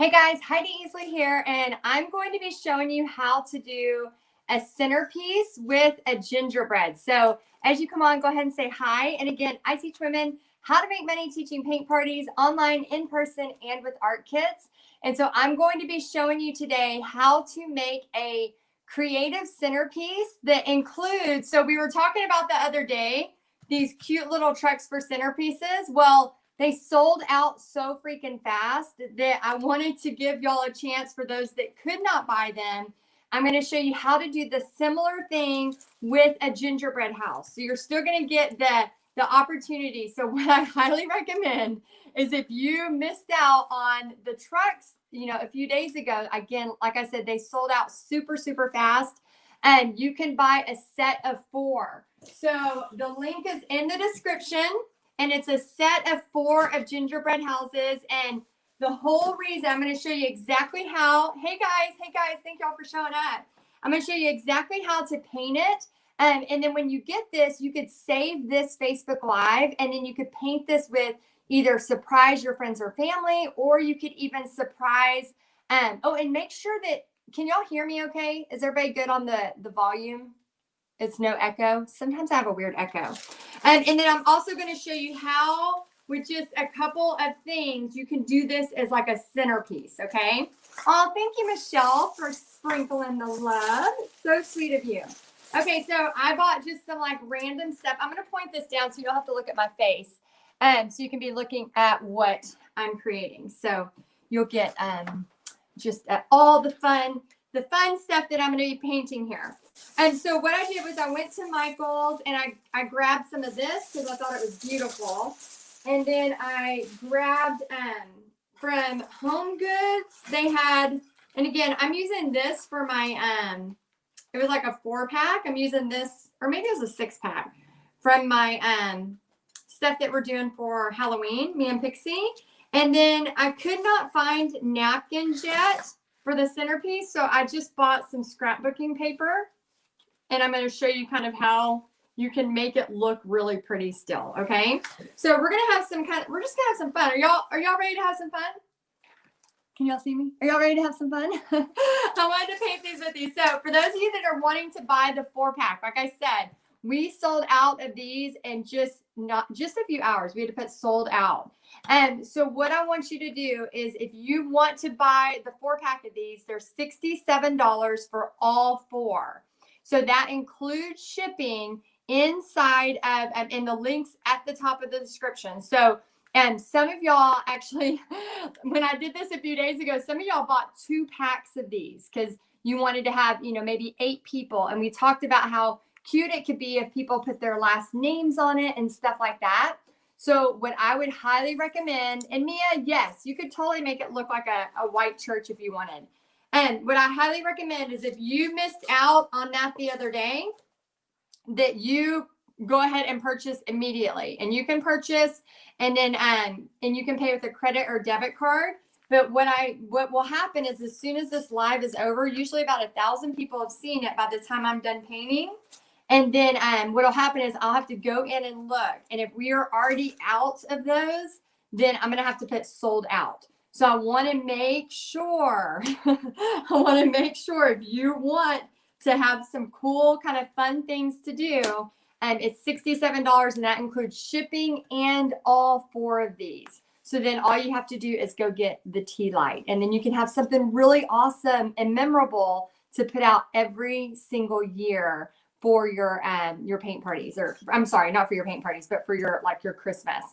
Hey guys, Heidi Easley here, and I'm going to be showing you how to do a centerpiece with a gingerbread. So as you come on, go ahead and say hi. And again, I teach women how to make money teaching paint parties online, in person, and with art kits. And so I'm going to be showing you today how to make a creative centerpiece that includes, so we were talking about the other day, these cute little trucks for centerpieces. Well, they sold out so freaking fast that I wanted to give y'all a chance for those that could not buy them. I'm going to show you how to do the similar thing with a gingerbread house. So you're still going to get the opportunity. So what I highly recommend is if you missed out on the trucks, a few days ago, again, like I said, they sold out super, super fast. And you can buy a set of 4. So the link is in the description. And it's a set of 4 of gingerbread houses. And the whole reason, I'm going to show you exactly how, hey guys, thank y'all for showing up. I'm going to show you exactly how to paint it. And then when you get this, you could save this Facebook Live, and then you could paint this with either surprise your friends or family, or you could even surprise. Oh, and make sure that, can y'all hear me okay? Is everybody good on the volume? It's no echo. Sometimes I have a weird echo. And then I'm also going to show you how, with just a couple of things, you can do this as like a centerpiece, okay? Oh, thank you, Michelle, for sprinkling the love. So sweet of you. Okay, so I bought just some like random stuff. I'm going to point this down so you don't have to look at my face. So you can be looking at what I'm creating. So you'll get just all the fun stuff that I'm going to be painting here. And so what I did was I went to Michael's and I grabbed some of this because I thought it was beautiful. And then I grabbed from Home Goods, they had, and again, I'm using this for my, it was like a 4-pack. I'm using this, or maybe it was a 6-pack from my stuff that we're doing for Halloween, me and Pixie. And then I could not find napkins yet for the centerpiece. So I just bought some scrapbooking paper. And I'm going to show you kind of how you can make it look really pretty still. Okay. So we're going to have we're just going to have some fun. Are y'all ready to have some fun? Can y'all see me? Are y'all ready to have some fun? I wanted to paint these with you. So for those of you that are wanting to buy the 4-pack, like I said, we sold out of these in just a few hours. We had to put sold out. And so what I want you to do is, if you want to buy the 4-pack of these, they're $67 for all 4. So that includes shipping inside of, and the links at the top of the description. So, and some of y'all actually, when I did this a few days ago, some of y'all bought 2 packs of these because you wanted to have, maybe 8 people. And we talked about how cute it could be if people put their last names on it and stuff like that. So what I would highly recommend, and Mia, yes, you could totally make it look like a white church if you wanted. And what I highly recommend is, if you missed out on that the other day, that you go ahead and purchase immediately. And you can purchase, and then and you can pay with a credit or debit card. But what will happen is, as soon as this live is over, usually about 1,000 people have seen it by the time I'm done painting. And then what will happen is I'll have to go in and look. And if we are already out of those, then I'm going to have to put sold out. So I want to make sure, if you want to have some cool kind of fun things to do, it's $67, and that includes shipping and all 4 of these. So then all you have to do is go get the tea light, and then you can have something really awesome and memorable to put out every single year for your paint parties, or I'm sorry, not for your paint parties, but for your Christmas.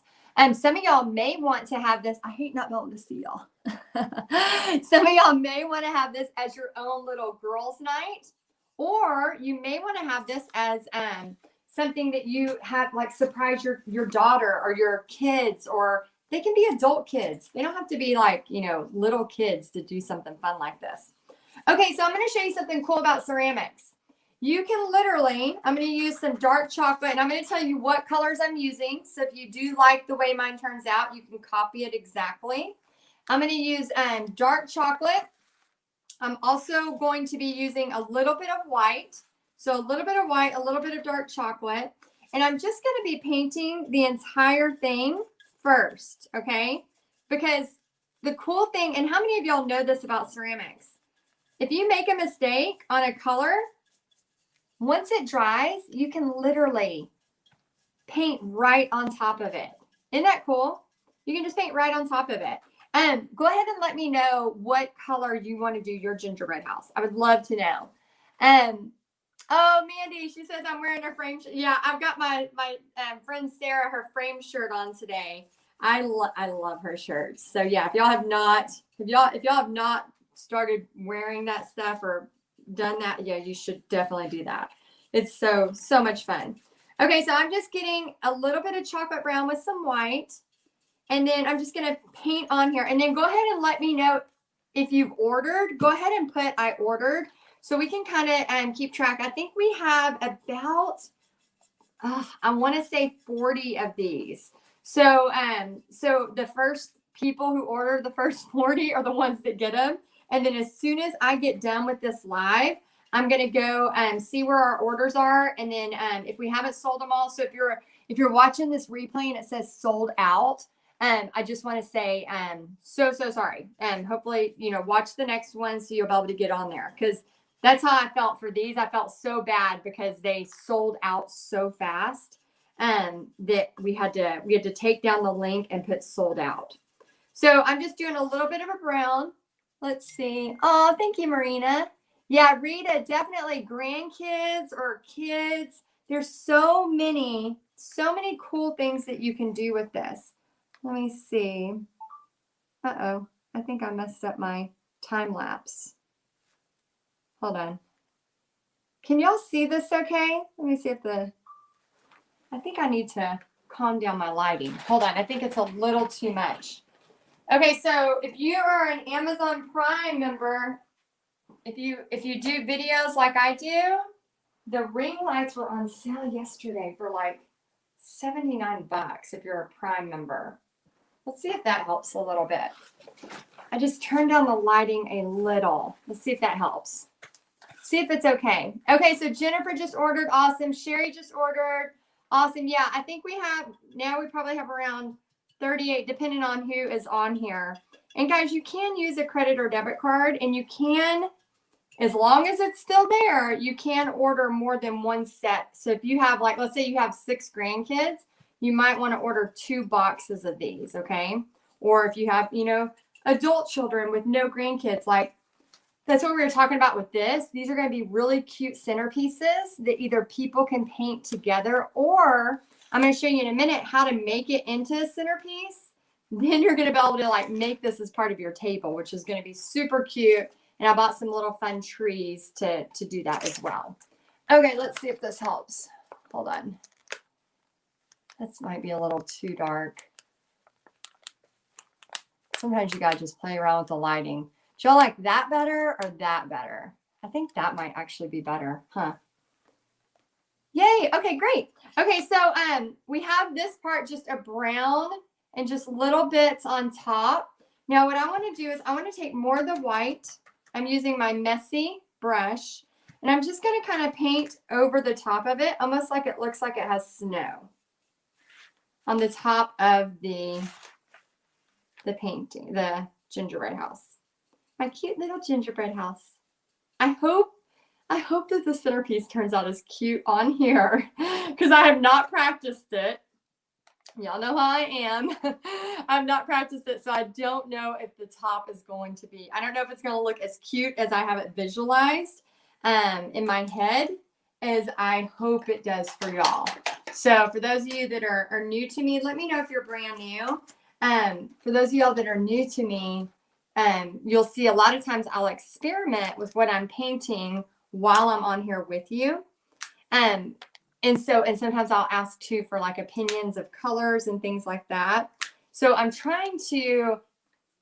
Some of y'all may want to have this. I hate not being able to see y'all. Some of y'all may want to have this as your own little girls' night, or you may want to have this as something that you have, like, surprise your daughter or your kids, or they can be adult kids. They don't have to be like, little kids to do something fun like this. Okay, so I'm going to show you something cool about ceramics. You can literally, I'm going to use some dark chocolate, and I'm going to tell you what colors I'm using. So if you do like the way mine turns out, you can copy it exactly. I'm going to use dark chocolate. I'm also going to be using a little bit of white. So a little bit of white, a little bit of dark chocolate. And I'm just going to be painting the entire thing first, okay? Because the cool thing, and how many of y'all know this about ceramics? If you make a mistake on a color, once it dries, you can literally paint right on top of it. Isn't that cool? You can just paint right on top of it. Go ahead and let me know what color you want to do your gingerbread house. I would love to know. Oh, Mandy, she says I'm wearing a frame shirt. Yeah, I've got my friend Sarah, her frame shirt on today. I love her shirts. So yeah, if y'all have not started wearing that stuff or done that, yeah, you should definitely do that. It's so much fun. Okay, so I'm just getting a little bit of chocolate brown with some white, and then I'm just gonna paint on here, and then go ahead and let me know if you've ordered. Go ahead and put I ordered, so we can kind of keep track. I think we have about, I want to say 40 of these. So the first people who order the first 40 are the ones that get them. And then as soon as I get done with this live, I'm going to go see where our orders are. And then if we haven't sold them all. So if you're watching this replay and it says sold out, I just want to say, so sorry. Hopefully, watch the next one so you'll be able to get on there, because that's how I felt for these. I felt so bad because they sold out so fast that we had to take down the link and put sold out. So I'm just doing a little bit of a brown. Let's see. Oh, thank you, Marina. Yeah, Rita, definitely grandkids or kids. There's so many cool things that you can do with this. Let me see. Uh-oh, I think I messed up my time lapse. Hold on. Can y'all see this okay? Let me see if I think I need to calm down my lighting. Hold on, I think it's a little too much. Okay, so if you are an Amazon Prime member, if you do videos like I do, the ring lights were on sale yesterday for like $79 if you're a Prime member. Let's see if that helps a little bit. I just turned down the lighting a little. Let's see if that helps. See if it's okay. Okay, so Jennifer just ordered. Awesome. Sherry just ordered. Awesome. Yeah, I think we probably have around 38, depending on who is on here. And guys, you can use a credit or debit card, and you can, as long as it's still there, you can order more than one set. So if you have, like, let's say you have 6 grandkids, you might want to order 2 boxes of these, okay? Or if you have, adult children with no grandkids, like, that's what we were talking about with this. These are going to be really cute centerpieces that either people can paint together, or I'm going to show you in a minute how to make it into a centerpiece. Then you're going to be able to like make this as part of your table, which is going to be super cute. And I bought some little fun trees to do that as well. Okay, let's see if this helps. Hold on. This might be a little too dark. Sometimes you guys just play around with the lighting. Do y'all like that better or that better? I think that might actually be better, huh? Yay, okay, great. Okay, so we have this part just a brown and just little bits on top. Now what I want to do is I want to take more of the white. I'm using my messy brush, and I'm just going to kind of paint over the top of it, almost like it looks like it has snow on the top of the painting, the gingerbread house. My cute little gingerbread house. I hope that the centerpiece turns out as cute on here, because I have not practiced it. Y'all know how I am. I've not practiced it, so I don't know if the top is going to be, I don't know if it's going to look as cute as I have it visualized in my head as I hope it does for y'all. So for those of you that are new to me, let me know if you're brand new. For those of y'all that are new to me, you'll see a lot of times I'll experiment with what I'm painting while I'm on here with you. And sometimes I'll ask too for like opinions of colors and things like that. So I'm trying to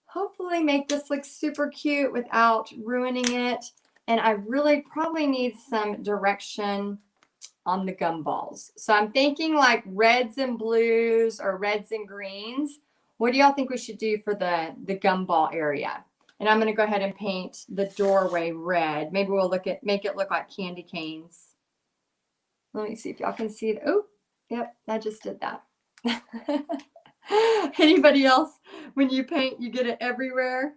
hopefully make this look super cute without ruining it. And I really probably need some direction on the gumballs. So I'm thinking like reds and blues or reds and greens. What do y'all think we should do for the gumball area? And I'm going to go ahead and paint the doorway red. Maybe we'll make it look like candy canes. Let me see if y'all can see it. Oh, yep, I just did that. Anybody else, when you paint, you get it everywhere?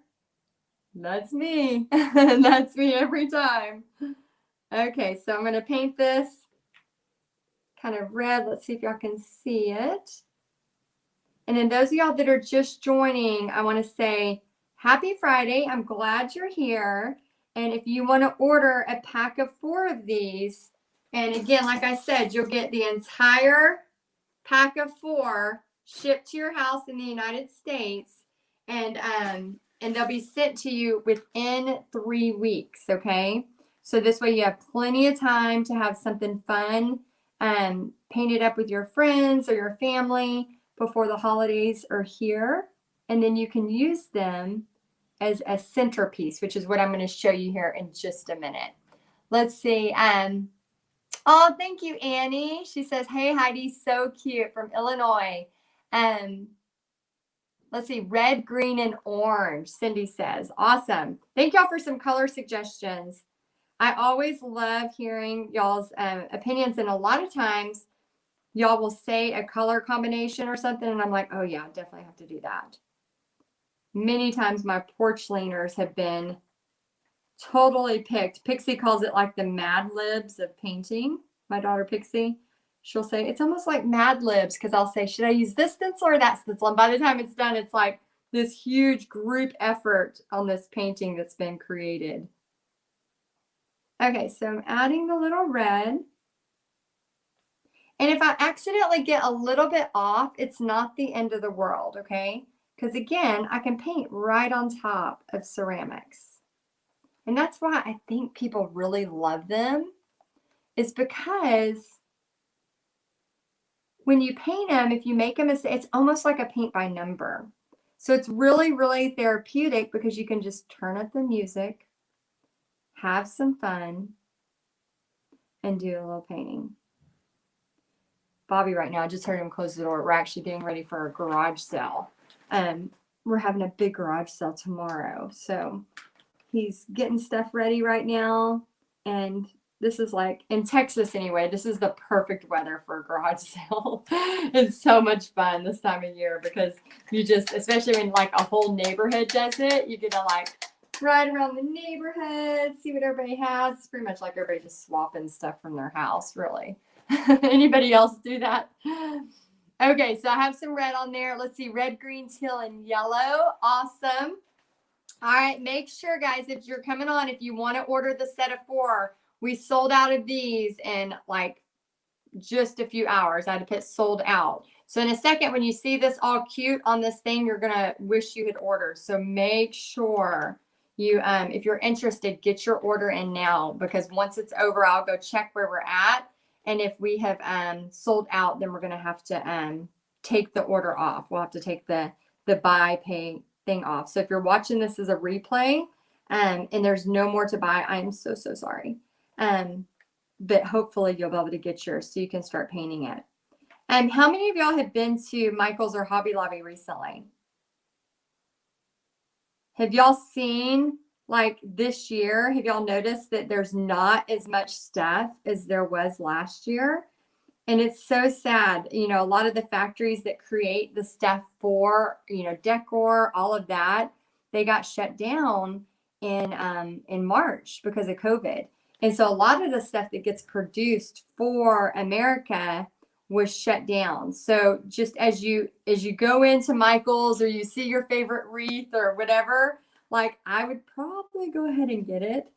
That's me. That's me every time. Okay, so I'm going to paint this kind of red. Let's see if y'all can see it. And then those of y'all that are just joining, I want to say happy Friday. I'm glad you're here. And if you want to order a pack of 4 of these, and again, like I said, you'll get the entire pack of 4 shipped to your house in the United States, and they'll be sent to you within 3 weeks. Okay, so this way you have plenty of time to have something fun, paint it up with your friends or your family before the holidays are here, and then you can use them as a centerpiece, which is what I'm going to show you here in just a minute. Let's see. Oh, thank you, Annie. She says, hey, Heidi, so cute, from Illinois. Let's see, red, green, and orange, Cindy says. Awesome. Thank y'all for some color suggestions. I always love hearing y'all's opinions, and a lot of times y'all will say a color combination or something, and I'm like, oh, yeah, definitely have to do that. Many times my porch leaners have been totally picked. Pixie calls it like the Mad Libs of painting. My daughter Pixie, she'll say it's almost like Mad Libs, because I'll say, should I use this stencil or that stencil? And by the time it's done, it's like this huge group effort on this painting that's been created. Okay, so I'm adding the little red. And if I accidentally get a little bit off, it's not the end of the world, okay? Because again, I can paint right on top of ceramics. And that's why I think people really love them, is because when you paint them, if you make them, it's almost like a paint by number. So it's really, really therapeutic, because you can just turn up the music, have some fun, and do a little painting. Bobby right now, I just heard him close the door. We're actually getting ready for a garage sale. We're having a big garage sale tomorrow. So he's getting stuff ready right now. And this is like, in Texas anyway, this is the perfect weather for a garage sale. It's so much fun this time of year, because you just, especially when like a whole neighborhood does it, you get to like ride around the neighborhood, see what everybody has. It's pretty much like everybody just swapping stuff from their house, really. Anybody else do that? Okay, so I have some red on there. Let's see, red, green, teal, and yellow. Awesome. All right, make sure, guys, if you're coming on, if you want to order the set of 4, we sold out of these in like just a few hours. I had to put sold out. So in a second, when you see this all cute on this thing, you're going to wish you had ordered. So make sure you, if you're interested, get your order in now, because once it's over, I'll go check where we're at. And if we have sold out, then we're going to have to take the order off. We'll have to take the buy pay thing off. So if you're watching this as a replay and there's no more to buy, I'm so sorry. But hopefully you'll be able to get yours so you can start painting it. How many of y'all have been to Michael's or Hobby Lobby recently? Have y'all seen, like this year, have y'all noticed that there's not as much stuff as there was last year? And it's so sad. You know, a lot of the factories that create the stuff for, you know, decor, all of that, they got shut down in March because of COVID. And so a lot of the stuff that gets produced for America was shut down. So just as you go into Michael's or you see your favorite wreath or whatever, like I would probably go ahead and get it.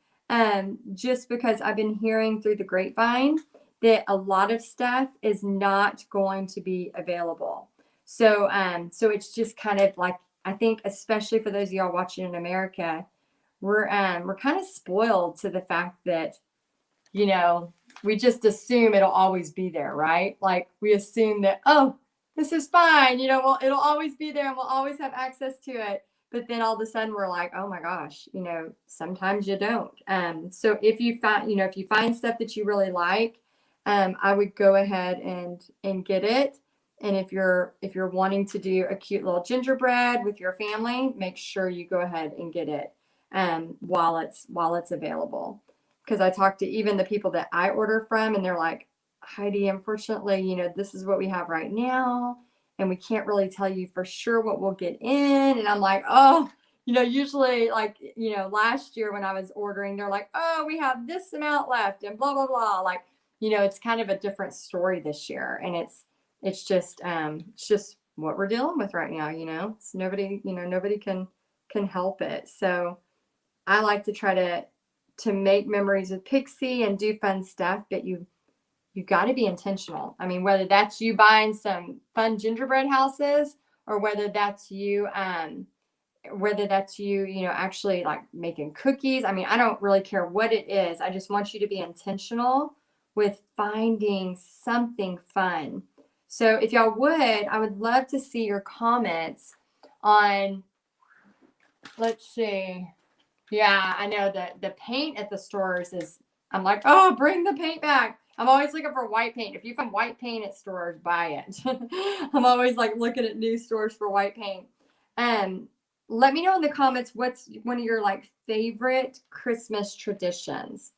Just because I've been hearing through the grapevine that a lot of stuff is not going to be available. So so it's just kind of like, I think especially for those of y'all watching in America, we're kind of spoiled to the fact that, you know, we just assume it'll always be there, right? Like we assume that, oh, this is fine, you know, well, it'll always be there and we'll always have access to it. But then all of a sudden we're like, oh my gosh, you know, sometimes you don't. So if you find, you know, if you find stuff that you really like, I would go ahead and get it. And if you're wanting to do a cute little gingerbread with your family, make sure you go ahead and get it while it's available. Because I talked to even the people that I order from, and they're like, Heidi, unfortunately, you know, this is what we have right now, and we can't really tell you for sure what we'll get in. And I'm like, oh, usually like, last year when I was ordering, they're like, oh, we have this amount left and blah, blah, blah. Like, it's kind of a different story this year. And it's just what we're dealing with right now. It's nobody can help it. So I like to try to make memories with Pixie and do fun stuff, but you got to be intentional. I mean, whether that's you buying some fun gingerbread houses, or whether that's you actually like making cookies. I mean, I don't really care what it is. I just want you to be intentional with finding something fun. So if y'all would, I would love to see your comments on, let's see. Yeah, I know that the paint at the stores I'm like, oh, bring the paint back. I'm always looking for white paint. If you find white paint at stores, buy it. I'm always like looking at new stores for white paint. Let me know in the comments what's one of your like favorite Christmas traditions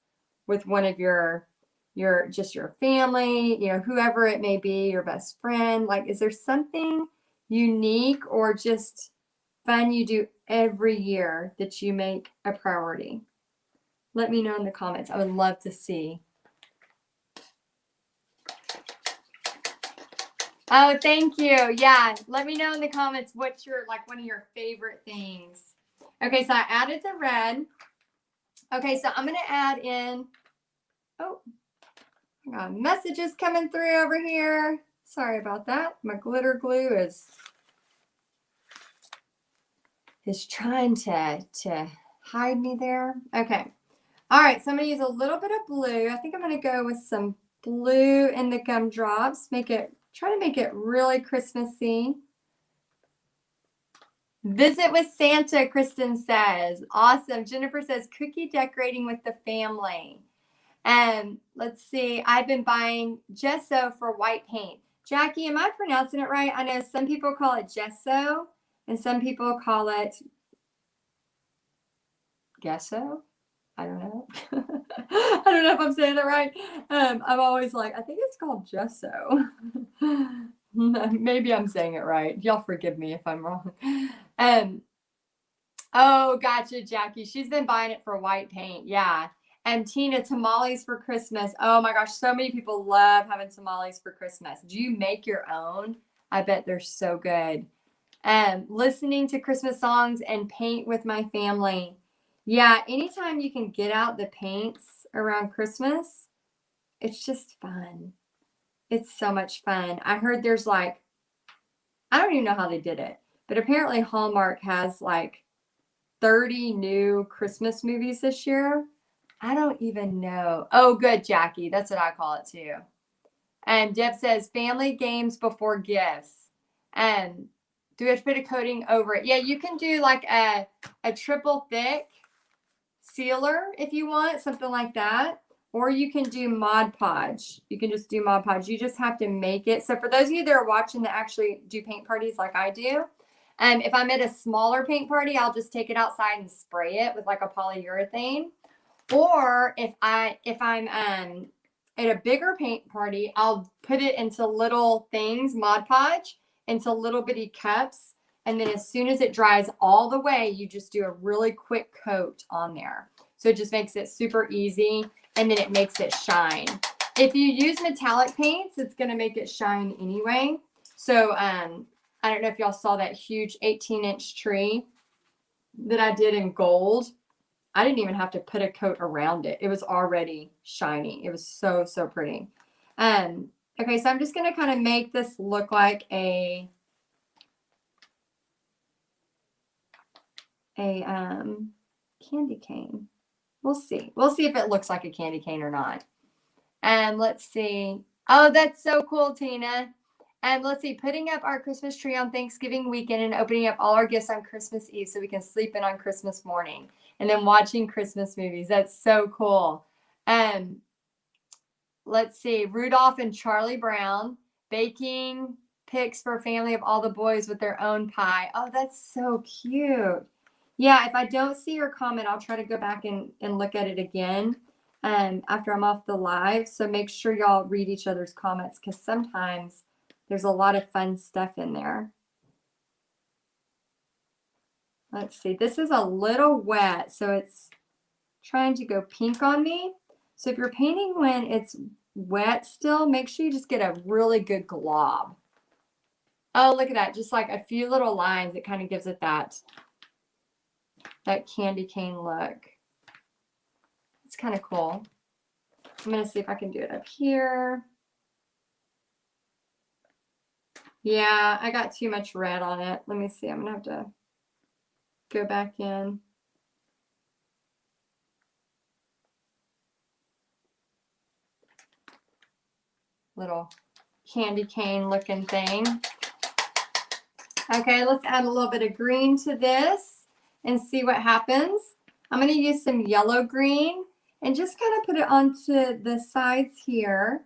with one of your family, whoever it may be, your best friend. Like, is there something unique or just fun you do every year that you make a priority? Let me know in the comments. I would love to see. Oh, thank you. Yeah, let me know in the comments what's your like one of your favorite things. Okay, so I added the red. Okay, so I'm going to add in, oh, I got messages coming through over here. Sorry about that. My glitter glue is trying to hide me there. Okay. All right, so I'm going to use a little bit of blue. I think I'm going to go with some blue in the gumdrops. Try to make it really Christmassy. Visit with Santa, Kristen says. Awesome. Jennifer says cookie decorating with the family. And let's see, I've been buying gesso for white paint. Jackie, am I pronouncing it right? I know some people call it gesso and some people call it gesso. I don't know. I don't know if I'm saying it right. I'm always like, I think it's called gesso. Maybe I'm saying it right. Y'all forgive me if I'm wrong. Oh, gotcha, Jackie. She's been buying it for white paint. Yeah. And Tina, tamales for Christmas. Oh my gosh, so many people love having tamales for Christmas. Do you make your own? I bet they're so good. Listening to Christmas songs and paint with my family. Yeah, anytime you can get out the paints around Christmas, it's just fun. It's so much fun. I heard there's like, I don't even know how they did it, but apparently Hallmark has like 30 new Christmas movies this year. I don't even know. Oh, good, Jackie. That's what I call it too. And Deb says family games before gifts. And do we have to put a coating over it? Yeah, you can do like a triple thick sealer if you want, something like that. Or you can do Mod Podge. You can just do Mod Podge. You just have to make it. So for those of you that are watching that actually do paint parties like I do, if I'm at a smaller paint party, I'll just take it outside and spray it with like a polyurethane. Or if I'm at a bigger paint party, I'll put it into little things, Mod Podge, into little bitty cups. And then as soon as it dries all the way, you just do a really quick coat on there. So it just makes it super easy. And then it makes it shine. If you use metallic paints, it's going to make it shine anyway. So I don't know if y'all saw that huge 18-inch tree that I did in gold. I didn't even have to put a coat around it. It was already shiny. It was so, so pretty. Okay, so I'm just going to kind of make this look like a candy cane. We'll see. We'll see if it looks like a candy cane or not. And let's see. Oh, that's so cool, Tina. And let's see, putting up our Christmas tree on Thanksgiving weekend and opening up all our gifts on Christmas Eve so we can sleep in on Christmas morning. And then watching Christmas movies. That's so cool. Let's see, Rudolph and Charlie Brown baking pics for a family of all the boys with their own pie. Oh, that's so cute. Yeah, if I don't see your comment, I'll try to go back and look at it again after I'm off the live. So make sure y'all read each other's comments because sometimes There's a lot of fun stuff in there. Let's see, this is a little wet, so it's trying to go pink on me. So if you're painting when it's wet still, make sure you just get a really good glob. Oh, look at that. Just like a few little lines, it kind of gives it that candy cane look. It's kind of cool. I'm going to see if I can do it up here. Yeah, I got too much red on it. Let me see. I'm going to have to go back in. Little candy cane looking thing. Okay, let's add a little bit of green to this and see what happens. I'm going to use some yellow green and just kind of put it onto the sides here.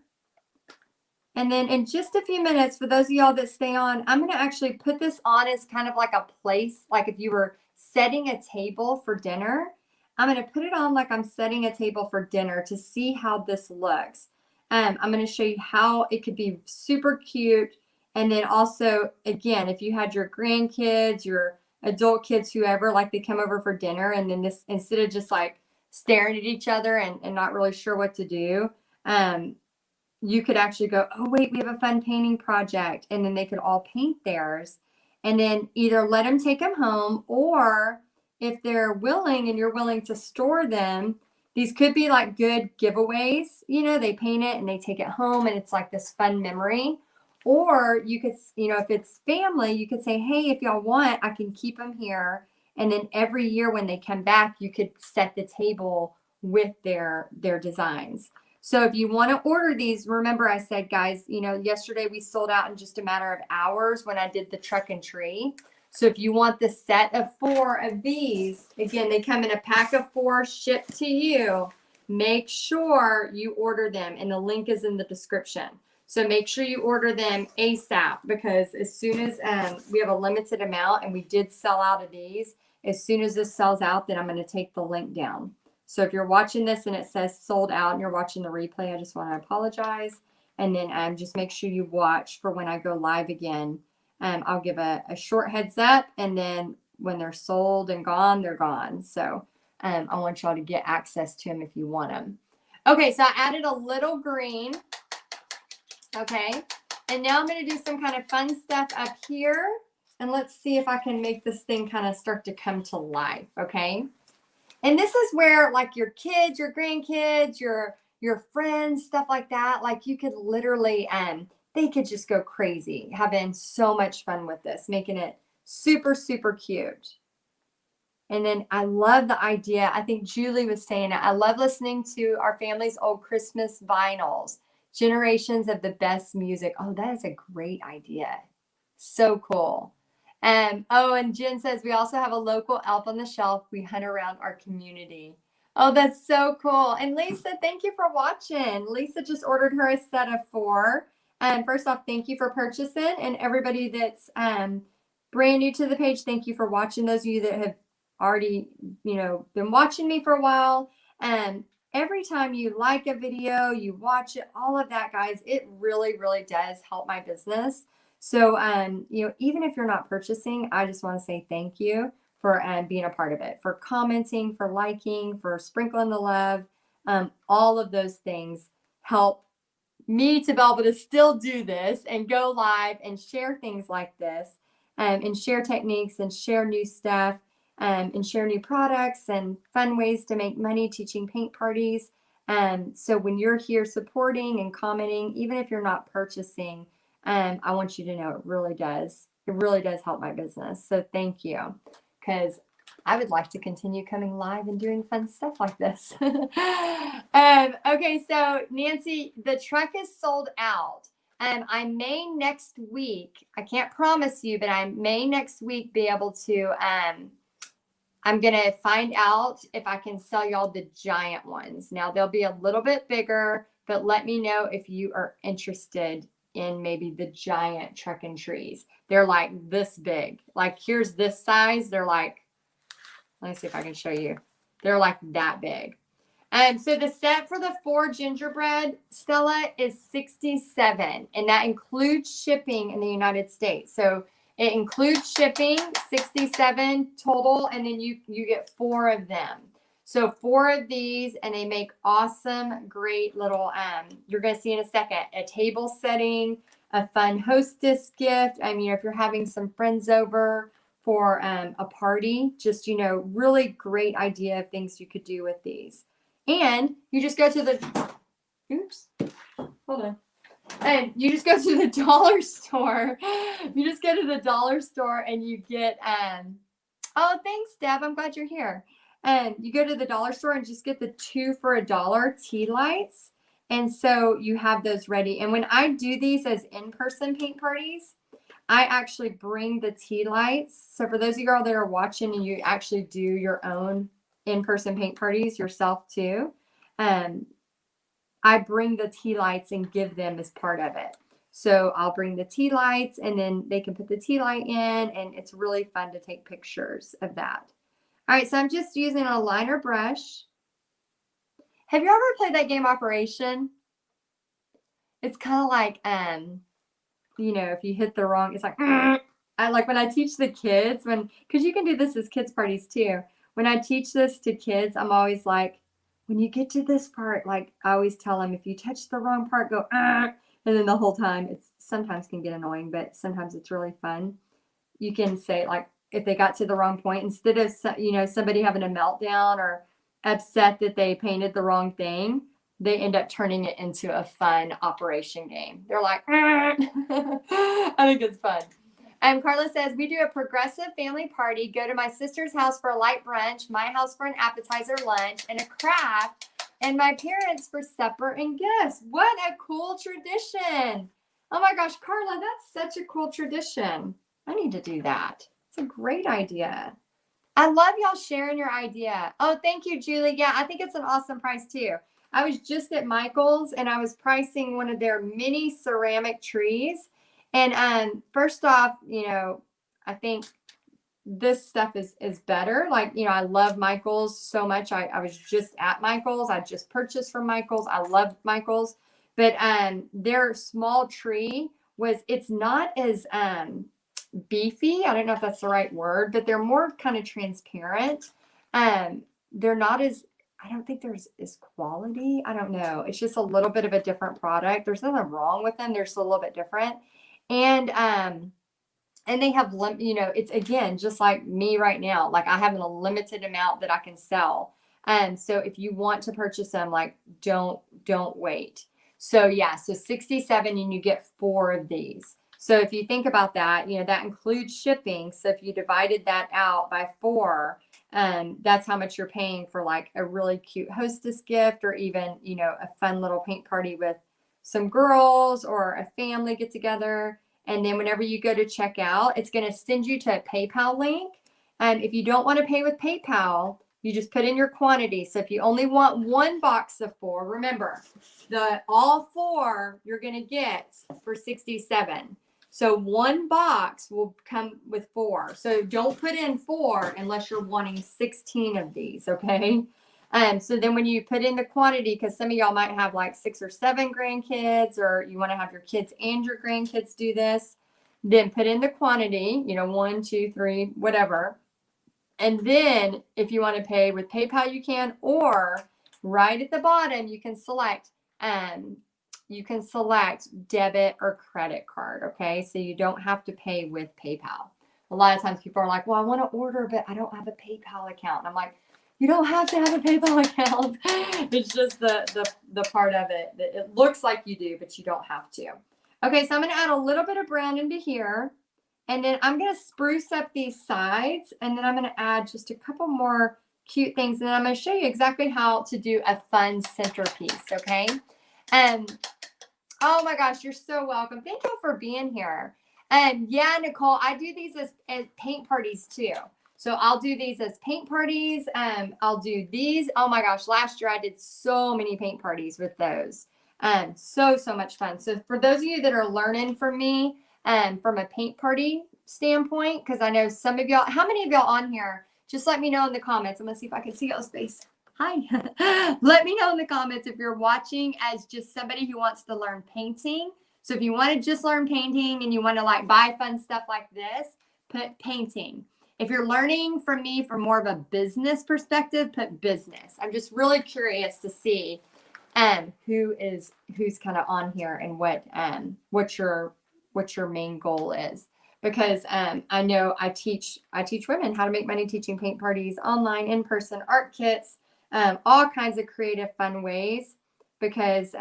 And then in just a few minutes, for those of y'all that stay on, I'm going to actually put this on as kind of like a place, like if you were setting a table for dinner. I'm going to put it on like I'm setting a table for dinner to see how this looks. I'm going to show you how it could be super cute. And then also, again, if you had your grandkids, your adult kids, whoever, like they come over for dinner, and then this, instead of just like staring at each other and not really sure what to do, you could actually go, oh, wait, we have a fun painting project. And then they could all paint theirs. And then either let them take them home, or if they're willing and you're willing to store them, these could be like good giveaways. You know, they paint it and they take it home and it's like this fun memory. Or you could, you know, if it's family, you could say, hey, if y'all want, I can keep them here. And then every year when they come back, you could set the table with their designs. So if you want to order these, remember I said, guys, you know, yesterday we sold out in just a matter of hours when I did the truck and tree. So if you want the set of 4 of these, again, they come in a pack of 4 shipped to you. Make sure you order them, and the link is in the description. So make sure you order them ASAP, because as soon as we have a limited amount and we did sell out of these, as soon as this sells out, then I'm going to take the link down. So if you're watching this and it says sold out and you're watching the replay, I just want to apologize. And then just make sure you watch for when I go live again. I'll give a short heads up, and then when they're sold and gone, they're gone. So I want y'all to get access to them if you want them. Okay, so I added a little green. Okay, and now I'm going to do some kind of fun stuff up here. And let's see if I can make this thing kind of start to come to life, okay? And this is where like your kids, your grandkids, your friends, stuff like that, like you could literally, they could just go crazy, having so much fun with this, making it super, super cute. And then I love the idea. I think Julie was saying it. I love listening to our family's old Christmas vinyls, generations of the best music. Oh, that is a great idea. So cool. Oh, and Jen says, we also have a local elf on the shelf. We hunt around our community. Oh, that's so cool. And Lisa, thank you for watching. Lisa just ordered her a set of 4. First off, thank you for purchasing. And everybody that's brand new to the page, thank you for watching. Those of you that have already, you know, been watching me for a while. Every time you like a video, you watch it, all of that, guys, it really, really does help my business. So, you know, even if you're not purchasing, I just want to say thank you for being a part of it, for commenting, for liking, for sprinkling the love. All of those things help me to be able to still do this and go live and share things like this, and share techniques and share new stuff, and share new products and fun ways to make money teaching paint parties. So when you're here supporting and commenting, even if you're not purchasing, I want you to know it really does help my business. So thank you, because I would like to continue coming live and doing fun stuff like this. Okay, so Nancy, the truck is sold out. I may next week, I can't promise you, but I may next week be able to, I'm going to find out if I can sell y'all the giant ones. Now they'll be a little bit bigger, but let me know if you are interested in maybe the giant truck and trees. They're like this big. Like here's this size. They're like, let me see if I can show you. They're like that big. So the set for the 4 gingerbread, Stella, is $67, and that includes shipping in the United States. So it includes shipping, $67 total, and then you get 4 of them. So 4 of these, and they make awesome, great little, you're going to see in a second, a table setting, a fun hostess gift. I mean, if you're having some friends over for a party, just, you know, really great idea of things you could do with these. And you just go to the, oops, hold on. And you just go to the dollar store. You just go to the dollar store and you get, oh, thanks, Deb. I'm glad you're here. And you go to the dollar store and just get the 2 for $1 tea lights. And so you have those ready. And when I do these as in-person paint parties, I actually bring the tea lights. So for those of you all that are watching and you actually do your own in-person paint parties yourself too, I bring the tea lights and give them as part of it. So I'll bring the tea lights and then they can put the tea light in, and it's really fun to take pictures of that. All right, so I'm just using a liner brush. Have you ever played that game Operation? It's kind of like, you know, if you hit the wrong, it's like, I like when I teach the kids, because you can do this as kids parties too. When I teach this to kids, I'm always like, when you get to this part, like I always tell them, if you touch the wrong part, go, and then the whole time, it's sometimes can get annoying, but sometimes it's really fun. You can say, like, if they got to the wrong point, instead of, you know, somebody having a meltdown or upset that they painted the wrong thing, they end up turning it into a fun operation game. They're like, I think it's fun. Carla says, we do a progressive family party, go to my sister's house for a light brunch, my house for an appetizer lunch, and a craft, and my parents for supper and gifts. What a cool tradition. Oh my gosh, Carla, that's such a cool tradition. I need to do that. It's a great idea. I love y'all sharing your idea. Oh, thank you, Julie. Yeah, I think it's an awesome price too. I was just at Michael's and I was pricing one of their mini ceramic trees. And first off, you know, I think this stuff is better. Like, you know, I love Michael's so much. I was just at Michael's. I just purchased from Michael's. I love Michael's. But their small tree it's not as beefy. I don't know if that's the right word, but they're more kind of transparent. They're not as, I don't think there's quality. I don't know. It's just a little bit of a different product. There's nothing wrong with them. They're just a little bit different. And they have, you know, it's again, just like me right now, like I have a limited amount that I can sell. So if you want to purchase them, like don't wait. So yeah, so 67 and you get 4 of these. So if you think about that, you know, that includes shipping. So if you divided that out by 4, that's how much you're paying for like a really cute hostess gift, or even, you know, a fun little paint party with some girls or a family get together. And then whenever you go to check out, it's going to send you to a PayPal link. And if you don't want to pay with PayPal, you just put in your quantity. So if you only want 1 box of 4, remember, all 4 you're going to get for 67. So 1 box will come with 4. So don't put in 4 unless you're wanting 16 of these, okay? So then when you put in the quantity, because some of y'all might have like 6 or 7 grandkids, or you want to have your kids and your grandkids do this, then put in the quantity, you know, 1, 2, 3, whatever. And then if you want to pay with PayPal, you can, or right at the bottom, you can select debit or credit card. Okay. So you don't have to pay with PayPal. A lot of times people are like, well, I want to order, but I don't have a PayPal account. And I'm like, you don't have to have a PayPal account. It's just the part of it that it looks like you do, but you don't have to. Okay. So I'm going to add a little bit of brown into here. And then I'm going to spruce up these sides, and then I'm going to add just a couple more cute things. And then I'm going to show you exactly how to do a fun centerpiece, okay? Oh my gosh, you're so welcome. Thank you for being here. Yeah, Nicole, I do these as paint parties too. So I'll do these as paint parties. I'll do these. Oh my gosh, last year I did so many paint parties with those. So much fun. So for those of you that are learning from me, from a paint party standpoint, because I know some of y'all, how many of y'all on here, just let me know in the comments. I'm gonna see if I can see y'all's face. Hi. Let me know in the comments if you're watching as just somebody who wants to learn painting. So if you want to just learn painting and you want to like buy fun stuff like this, put painting. If you're learning from me from more of a business perspective, put business. I'm just really curious to see who's kind of on here and what your main goal is. Because I know I teach women how to make money teaching paint parties, online, in person, art kits, all kinds of creative, fun ways, because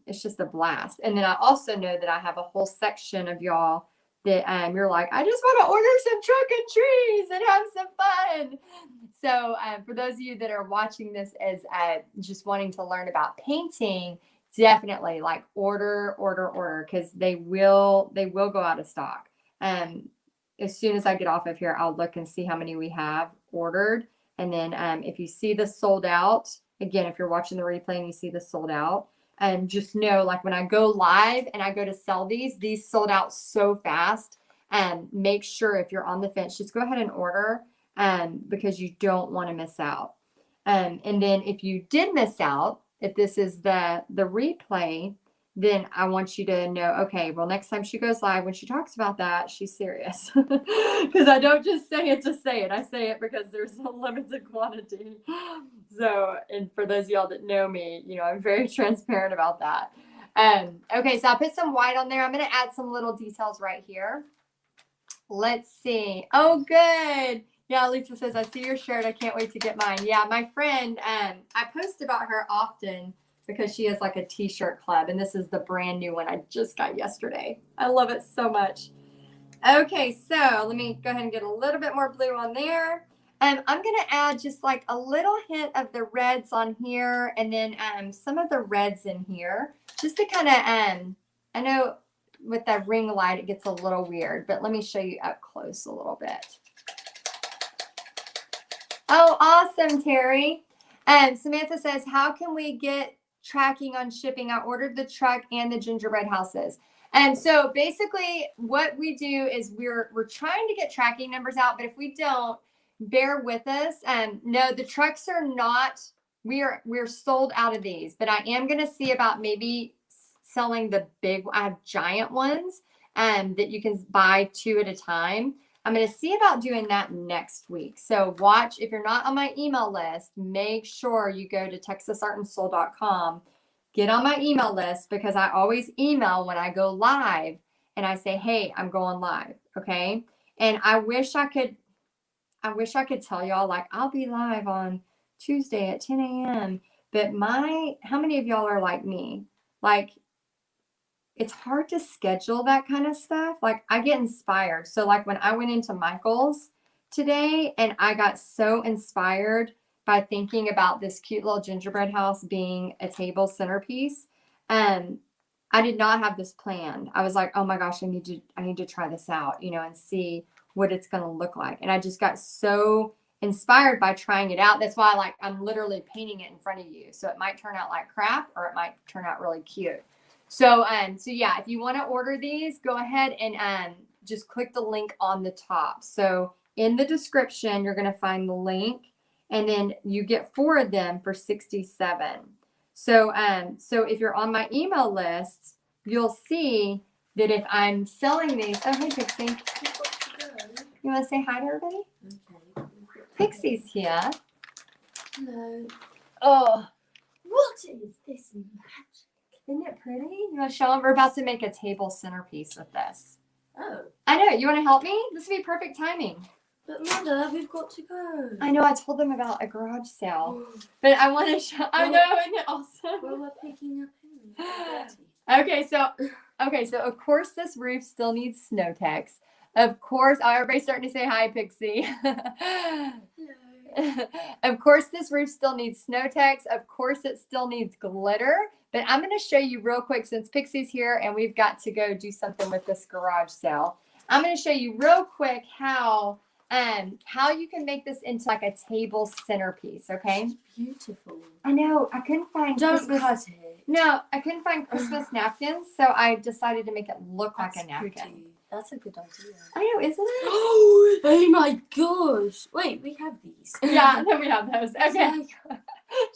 it's just a blast. And then I also know that I have a whole section of y'all that you're like, I just want to order some trunk and trees and have some fun. So for those of you that are watching this as just wanting to learn about painting, definitely like order, because they will go out of stock. As soon as I get off of here, I'll look and see how many we have ordered. And then if you see the sold out, again, if you're watching the replay and you see the sold out, just know, like when I go live and I go to sell these sold out so fast. Make sure if you're on the fence, just go ahead and order because you don't want to miss out. And then if you did miss out, if this is the replay, then I want you to know, okay, well, next time she goes live, when she talks about that, she's serious. Because I don't just say it to say it. I say it because there's a limited quantity. So, and for those of y'all that know me, I'm very transparent about that. Okay, so I put some white on there. I'm going to add some little details right here. Let's see. Oh, good. Yeah, Lisa says, I see your shirt. I can't wait to get mine. Yeah, my friend, I post about her often because she has like a t-shirt club, and this is the brand new one I just got yesterday. I love it so much. Okay, so let me go ahead and get a little bit more blue on there. I'm going to add just like a little hint of the reds on here, and then some of the reds in here, just to kind of, I know with that ring light, it gets a little weird, but let me show you up close a little bit. Oh, awesome, Terry. Samantha says, how can we get tracking on shipping? I ordered the truck and the gingerbread houses. And so basically what we do is we're trying to get tracking numbers out, but if we don't, bear with us. No, the trucks are not, we're sold out of these, but I am going to see about maybe selling the big, I have giant ones that you can buy 2 at a time. I'm going to see about doing that next week. So watch, if you're not on my email list, make sure you go to texasartandsoul.com, get on my email list, because I always email when I go live and I say, hey, I'm going live. Okay. And I wish I could tell y'all like, I'll be live on Tuesday at 10 a.m. But how many of y'all are like me? Like, it's hard to schedule that kind of stuff. Like, I get inspired. So like when I went into Michael's today and I got so inspired by thinking about this cute little gingerbread house being a table centerpiece, I did not have this planned. I was like, oh my gosh, I need to try this out, and see what it's going to look like. And I just got so inspired by trying it out. That's why I'm literally painting it in front of you. So it might turn out like crap or it might turn out really cute. So yeah, if you want to order these, go ahead and just click the link on the top. So in the description, you're going to find the link, and then you get 4 of them for $67. So if you're on my email list, you'll see that if I'm selling these, oh, hey, Pixie. You want to say hi to everybody? Okay. Pixie's here. Hello. Oh, What is this magic? Isn't it pretty? You want to show them? We're about to make a table centerpiece with this. Oh. I know. You want to help me? This would be perfect timing. But Mother, we've got to go. I know. I told them about a garage sale. But I want to show. I know. Isn't it awesome? Well, we're picking up Okay, so of course this roof still needs snow techs. Of course, everybody's starting to say hi, Pixie. Hello. Of course, this roof still needs snow techs. Of course, it still needs glitter. But I'm going to show you real quick, since Pixie's here and we've got to go do something with this garage sale. I'm going to show you real quick how you can make this into like a table centerpiece. Okay. It's beautiful. I know. I couldn't find. Don't cut it. No, I couldn't find Christmas napkins, so I decided to make it look like a napkin. Pretty. That's a good idea. I know, isn't it? Oh my gosh. Wait, we have these. Yeah, then we have those. Okay.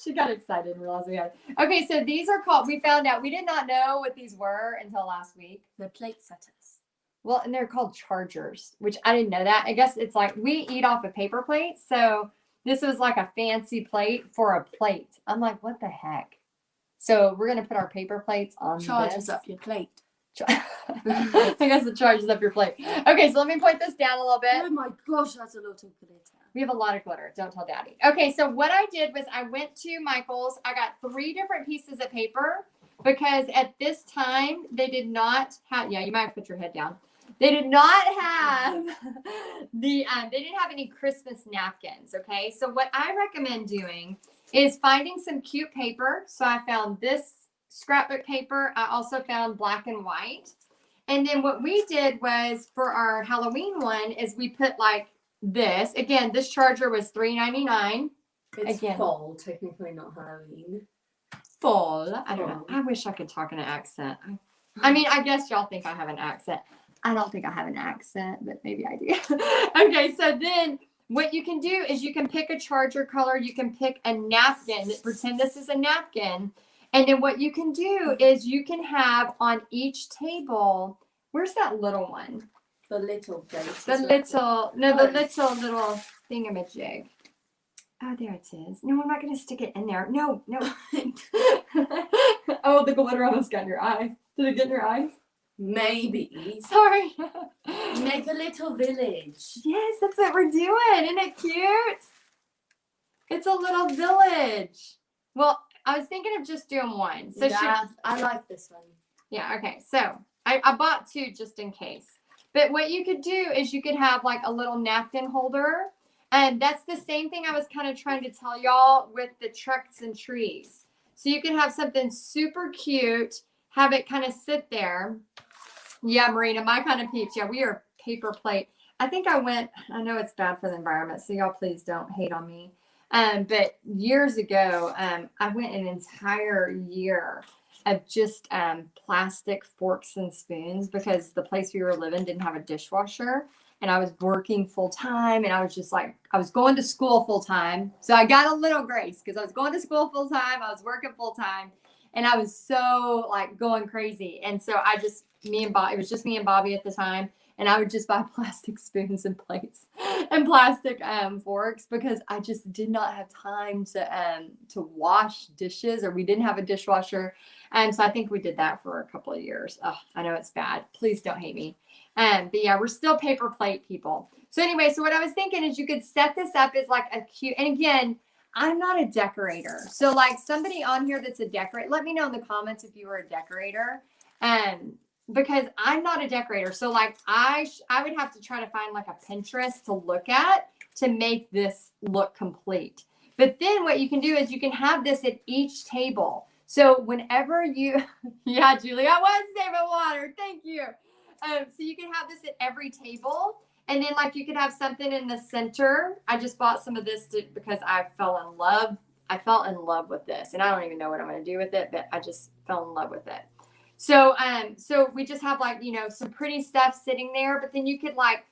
She got excited and realized we had. Okay, so these are called, we found out, we did not know what these were until last week. The plate setters. Well, and they're called chargers, which I didn't know that. I guess it's like we eat off a paper plate. So this was like a fancy plate for a plate. I'm like, what the heck? So we're going to put our paper plates on Charges this. up your plate. I guess it charges up your plate. Okay, so let me point this down a little bit. Oh my gosh, that's a lot of glitter. We have a lot of glitter. Don't tell Daddy. Okay, so what I did was I went to Michael's. I got 3 different pieces of paper because at this time they did not have, yeah, you might have to put your head down. They did not have they didn't have any Christmas napkins. Okay, so what I recommend doing is finding some cute paper. So I found this scrapbook paper. I also found black and white. And then what we did was for our Halloween one is we put like this. Again, this charger was $3.99. It's Again. fall, technically not Halloween. Fall. I don't know. I wish I could talk in an accent. I mean, I guess y'all think I have an accent. I don't think I have an accent, but maybe I do. Okay, so then what you can do is you can pick a charger color. You can pick a napkin. Pretend this is a napkin. And then what you can do is you can have on each table, where's that little one? The little plate. The little thingamajig. Oh, there it is. No, I'm not going to stick it in there. No. Oh, the glitter almost got in your eyes. Did it get in your eyes? Maybe. Sorry. Make a little village. Yes, that's what we're doing. Isn't it cute? It's a little village. Well, I was thinking of just doing one. So yeah, I like this one. Yeah, okay. So I bought 2 just in case. But what you could do is you could have like a little napkin holder. And that's the same thing I was kind of trying to tell y'all with the trucks and trees. So you can have something super cute, have it kind of sit there. Yeah, Marina, my kind of peeps. Yeah, we are paper plate. I think I know it's bad for the environment, so y'all please don't hate on me. But years ago, I went an entire year of just plastic forks and spoons because the place we were living didn't have a dishwasher. And I was working full time, and I was just like, I was going to school full time. So I got a little grace because I was going to school full time. I was working full time, and I was so like going crazy. And so it was just me and Bobby at the time. And I would just buy plastic spoons and plates and plastic forks because I just did not have time to wash dishes, or we didn't have a dishwasher. And so I think we did that for a couple of years. Oh, I know it's bad. Please don't hate me. But yeah, we're still paper plate people. So anyway, so what I was thinking is you could set this up as like a cute, and again, I'm not a decorator. So like somebody on here that's a decorator, let me know in the comments if you were a decorator. Because I'm not a decorator. So like I would have to try to find like a Pinterest to look at to make this look complete. But then what you can do is you can have this at each table. So whenever you, yeah, Julie, I was saving water. Thank you. So you can have this at every table. And then like you could have something in the center. I just bought some of this because I fell in love. I fell in love with this, and I don't even know what I'm going to do with it, but I just fell in love with it. So, so we just have like, some pretty stuff sitting there, but then you could like,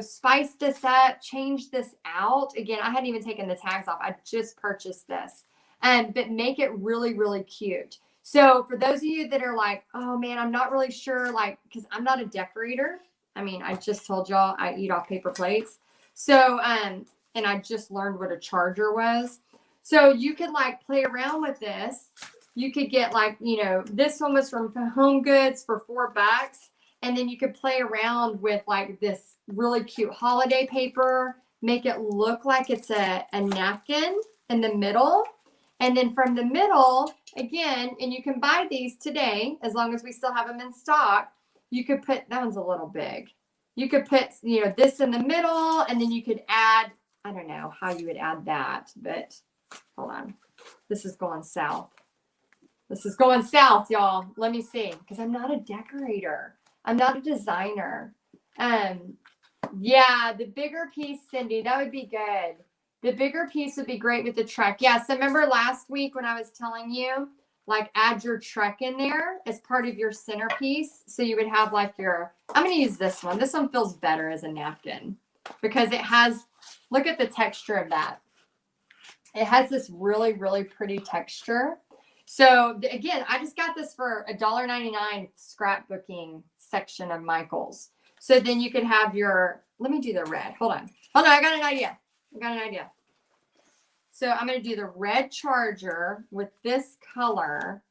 spice this up, change this out. Again, I hadn't even taken the tags off. I just purchased this, but make it really, really cute. So for those of you that are like, oh man, I'm not really sure, like, cause I'm not a decorator. I mean, I just told y'all I eat off paper plates. So, and I just learned what a charger was. So you could like play around with this. You could get like, this one was from Home Goods for $4. And then you could play around with like this really cute holiday paper, make it look like it's a napkin in the middle. And then from the middle, again, and you can buy these today, as long as we still have them in stock, you could put, that one's a little big. You could put, this in the middle, and then you could add, I don't know how you would add that, but hold on. This is going south. This is going south, y'all. Let me see, because I'm not a decorator. I'm not a designer. Yeah, the bigger piece, Cindy, that would be good. The bigger piece would be great with the truck. Yeah, so remember last week when I was telling you, like add your truck in there as part of your centerpiece. So you would have like I'm going to use this one. This one feels better as a napkin because it has, look at the texture of that. It has this really, really pretty texture. So again, I just got this for $1.99 scrapbooking section of Michael's. So then you could have your, let me do the red. Hold on. Hold on, I got an idea. So I'm going to do the red charger with this color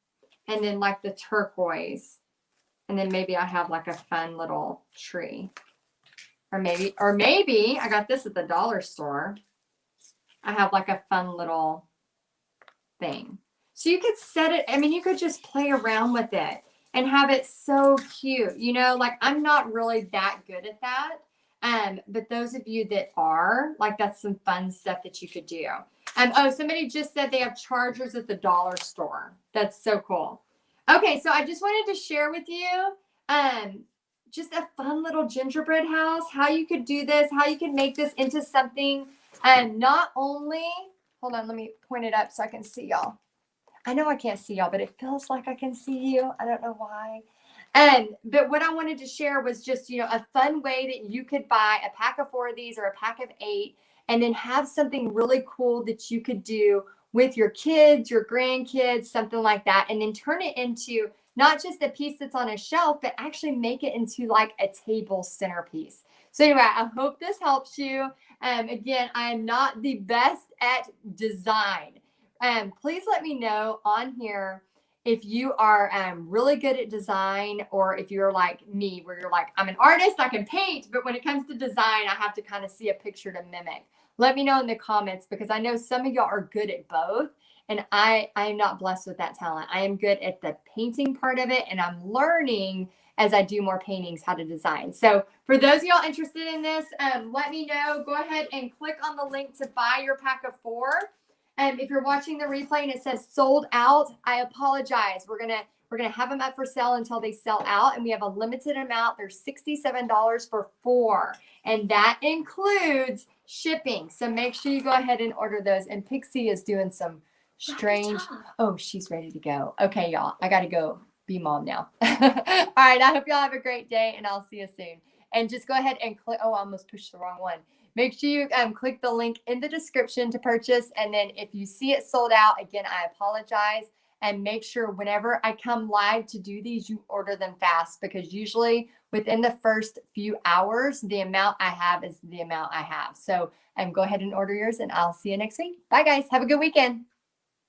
and then like the turquoise. And then maybe I have like a fun little tree. Or maybe I got this at the dollar store. I have like a fun little thing. So you could set it, I mean, you could just play around with it and have it so cute. You know, like I'm not really that good at that. But those of you that are, like that's some fun stuff that you could do. Oh, somebody just said they have chargers at the dollar store. That's so cool. Okay, so I just wanted to share with you just a fun little gingerbread house, how you could do this, how you can make this into something not only, hold on, let me point it up so I can see y'all. I know I can't see y'all, but it feels like I can see you. I don't know why. But what I wanted to share was just, you know, a fun way that you could buy a pack of 4 of these or a pack of 8 and then have something really cool that you could do with your kids, your grandkids, something like that, and then turn it into not just a piece that's on a shelf, but actually make it into like a table centerpiece. So anyway, I hope this helps you. Again, I am not the best at design. Please let me know on here if you are really good at design, or if you're like me, where you're like, I'm an artist, I can paint, but when it comes to design, I have to kind of see a picture to mimic. Let me know in the comments, because I know some of y'all are good at both, and I am not blessed with that talent. I am good at the painting part of it, and I'm learning as I do more paintings how to design. So for those of y'all interested in this, let me know. Go ahead and click on the link to buy your pack of 4. If you're watching the replay and it says sold out, I apologize. We're gonna have them up for sale until they sell out, and we have a limited amount. They're $67 for 4, and that includes shipping. So make sure you go ahead and order those. And Pixie is doing some strange. Oh, she's ready to go. Okay, y'all, I gotta go be mom now. All right, I hope y'all have a great day, and I'll see you soon. And just go ahead and click. Oh, I almost pushed the wrong one. Make sure you click the link in the description to purchase. And then if you see it sold out, again, I apologize. And make sure whenever I come live to do these, you order them fast, because usually within the first few hours, the amount I have is the amount I have. So go ahead and order yours, and I'll see you next week. Bye, guys. Have a good weekend.